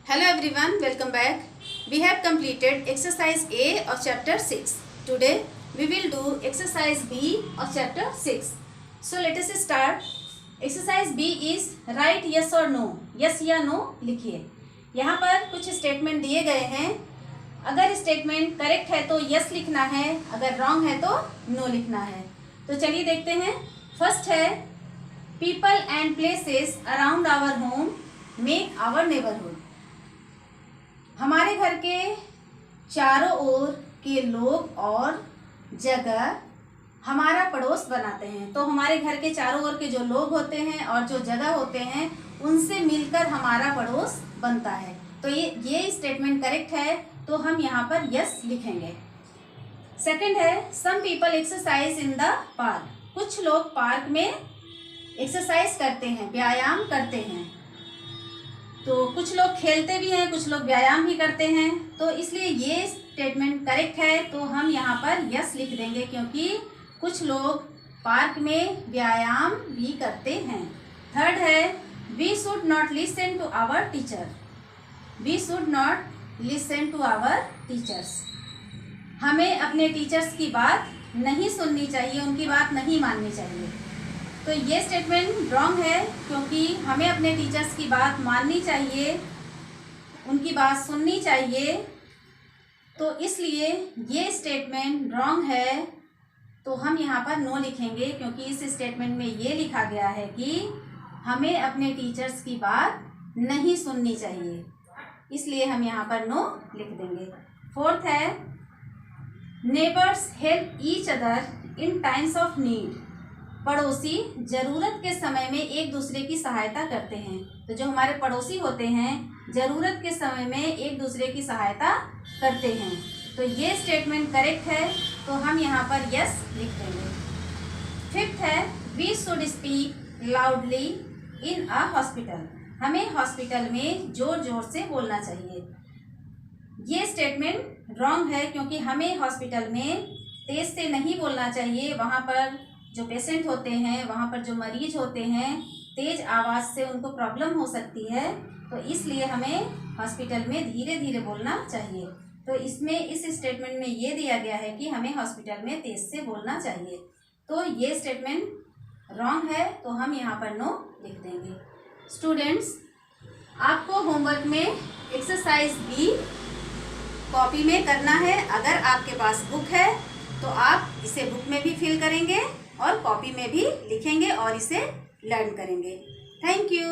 Hello everyone, welcome back. We have completed exercise A of chapter 6. Today we will do exercise B of chapter 6. So let us start. Exercise B is write yes or no. Yes या no लिखिए. यहाँ पर कुछ statement दिए गए हैं. अगर statement correct है तो यस लिखना है, अगर रॉन्ग है तो नो लिखना है. तो चलिए देखते हैं. फर्स्ट है people and places around our home make our neighbourhood. हमारे घर के चारों ओर के लोग और जगह हमारा पड़ोस बनाते हैं. तो हमारे घर के चारों ओर के जो लोग होते हैं और जो जगह होते हैं उनसे मिलकर हमारा पड़ोस बनता है. तो ये स्टेटमेंट करेक्ट है, तो हम यहाँ पर यस लिखेंगे. सेकंड है some people exercise in the park. कुछ लोग पार्क में एक्सरसाइज करते हैं, व्यायाम करते हैं. तो कुछ लोग खेलते भी हैं, कुछ लोग व्यायाम भी करते हैं. तो इसलिए ये स्टेटमेंट करेक्ट है, तो हम यहाँ पर यस लिख देंगे क्योंकि कुछ लोग पार्क में व्यायाम भी करते हैं. थर्ड है we should not listen to our teacher. We should not listen to our teachers. हमें अपने टीचर्स की बात नहीं सुननी चाहिए, उनकी बात नहीं माननी चाहिए. तो ये स्टेटमेंट रॉन्ग है क्योंकि हमें अपने टीचर्स की बात माननी चाहिए, उनकी बात सुननी चाहिए. तो इसलिए ये स्टेटमेंट रॉन्ग है, तो हम यहाँ पर नो लिखेंगे क्योंकि इस स्टेटमेंट में ये लिखा गया है कि हमें अपने टीचर्स की बात नहीं सुननी चाहिए, इसलिए हम यहाँ पर नो लिख देंगे. फोर्थ है neighbours help each other in times of need. पड़ोसी ज़रूरत के समय में एक दूसरे की सहायता करते हैं. तो जो हमारे पड़ोसी होते हैं ज़रूरत के समय में एक दूसरे की सहायता करते हैं. तो ये स्टेटमेंट करेक्ट है, तो हम यहाँ पर यस लिख देंगे. फिफ्थ है we should speak loudly in a hospital. हमें हॉस्पिटल में ज़ोर ज़ोर से बोलना चाहिए. ये स्टेटमेंट रॉन्ग है क्योंकि हमें हॉस्पिटल में तेज़ से नहीं बोलना चाहिए. वहाँ पर जो पेशेंट होते हैं, वहाँ पर जो मरीज होते हैं, तेज़ आवाज़ से उनको प्रॉब्लम हो सकती है. तो इसलिए हमें हॉस्पिटल में धीरे धीरे बोलना चाहिए. तो इसमें इस स्टेटमेंट में ये दिया गया है कि हमें हॉस्पिटल में तेज़ से बोलना चाहिए. तो ये स्टेटमेंट रॉन्ग है, तो हम यहाँ पर नो लिख देंगे. स्टूडेंट्स, आपको होमवर्क में एक्सरसाइज बी कॉपी में करना है. अगर आपके पास बुक है तो आप इसे बुक में भी फिल करेंगे और कॉपी में भी लिखेंगे और इसे लर्न करेंगे. Thank you.